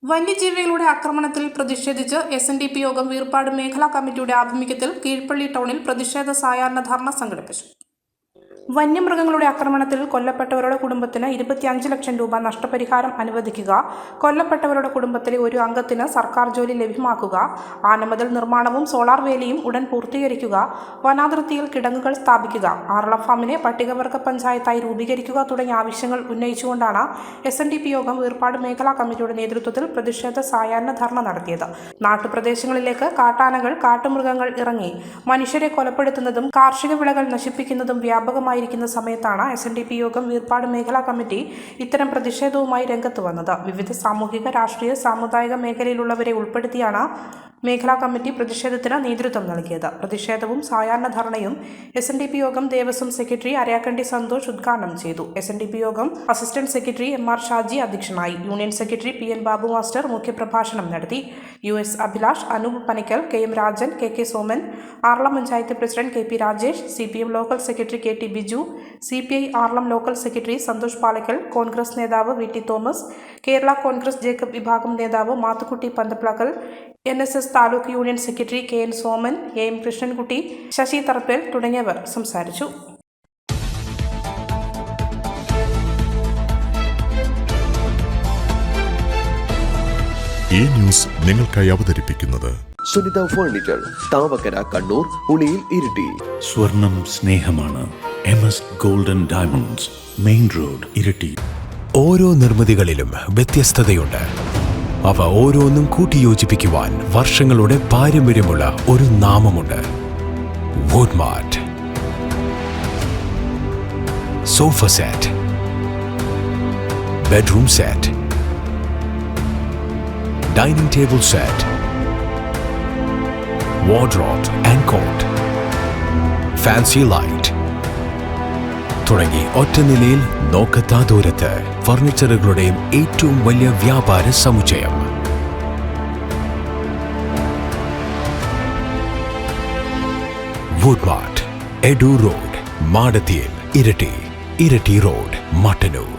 വന്യജീവികളുടെ ആക്രമണത്തിൽ പ്രതിഷേധിച്ച് SNDP യോഗം വീർപാട് മേഖലാ കമ്മിറ്റിയുടെ ആഭിമുഖ്യത്തിൽ കീഴ്പള്ളി ടൗണിൽ പ്രതിഷേധ സായാഹ്ന ധർണ സംഘടിപ്പിച്ചു. വന്യമൃഗങ്ങളുടെ ആക്രമണത്തിൽ കൊല്ലപ്പെട്ടവരുടെ കുടുംബത്തിന് 25 ലക്ഷം രൂപ നഷ്ടപരിഹാരം അനുവദിക്കുക, കൊല്ലപ്പെട്ടവരുടെ കുടുംബത്തിലെ ഒരു അംഗത്തിന് സർക്കാർ ജോലി ലഭ്യമാക്കുക, ആനമതിൽ നിർമ്മാണവും സോളാർ വേലിയും ഉടൻ പൂർത്തീകരിക്കുക, വനാതിർത്തിയിൽ കിടങ്ങുകൾ സ്ഥാപിക്കുക, ആറള ഫാമിനെ പട്ടികവർഗ പഞ്ചായത്തായി രൂപീകരിക്കുക തുടങ്ങിയ ആവശ്യങ്ങൾ ഉന്നയിച്ചുകൊണ്ടാണ് SNDP യോഗം വീർപാട് മേഖലാ കമ്മിറ്റിയുടെ നേതൃത്വത്തിൽ പ്രതിഷേധ സായാഹ്ന ധർണ നടത്തിയത്. നാട്ടുപ്രദേശങ്ങളിലേക്ക് കാട്ടാനകൾ, കാട്ടുമൃഗങ്ങൾ ഇറങ്ങി മനുഷ്യരെ കൊലപ്പെടുത്തുന്നതും കാർഷിക വിളകൾ നശിപ്പിക്കുന്നതും വ്യാപകമായി സമയത്താണ് SNDP യോഗം വീർപാട് മേഖലാ കമ്മിറ്റി ഇത്തരം പ്രതിഷേധവുമായി രംഗത്ത് വന്നത്. വിവിധ സാമൂഹിക, രാഷ്ട്രീയ, സാമുദായിക മേഖലയിലുള്ളവരെ ഉൾപ്പെടുത്തിയാണ് മേഖലാ കമ്മിറ്റി പ്രതിഷേധത്തിന് നേതൃത്വം നൽകിയത്. പ്രതിഷേധവും സായാഹ്ന ധർണയും SNDP യോഗം ദേവസ്വം സെക്രട്ടറി അരയാക്കണ്ടി സന്തോഷ് ഉദ്ഘാടനം ചെയ്തു. SNDP യോഗം അസിസ്റ്റന്റ് സെക്രട്ടറി MR ഷാജി അധ്യക്ഷനായി. Union secretary PN Babu master മുഖ്യപ്രഭാഷണം നടത്തി. US Abhilash, Anoop Panikkal, KM Rajan, KK Soman, Aralam panchayat president KP Rajesh, CPM local secretary KT Biju, CPI Aralam local secretary Santhosh Palakkal, Congress നേതാവ് VT Thomas, Kerala Congress Jacob വിഭാഗം നേതാവ് Mathukutty Panthaplakkal, NSS taluk union secretary KN Soman, AM Krishnankutty, Sasi Tharappel തുടങ്ങിയവർ സംസാരിച്ചു. ഈ ന്യൂസ് നിങ്ങൾക്കായി അവതരിപ്പിക്കുന്നത് സുനിത ഫർണിച്ചർ, താവക്കര, കണ്ണൂർ, ഉളിയിൽ, ഇരിട്ടി. സ്വർണം സ്നേഹമാണ്. MS golden diamonds, main road, Iritty. ഓരോ നിർമ്മിതികളിലും വ്യത്യസ്തതയുണ്ട്. അവ ഓരോന്നും കൂട്ടിയോജിപ്പിക്കുവാൻ വർഷങ്ങളുടെ പാരമ്പര്യമുള്ള ഒരു നാമമുണ്ട്. Woodmart. Sofa set, bedroom set, dining table set, wardrobe and cot, fancy light തുടങ്ങി ഒറ്റനിലയിൽ നോക്കത്താ ദൂരത്ത് ഫർണിച്ചറുകളുടെയും ഏറ്റവും വലിയ വ്യാപാര സമുച്ചയം. വുഡ്മാർട്ട്, എഡു റോഡ്, മാടത്തിയിൽ, ഇരട്ടി റോഡ്, മട്ടന്നൂർ.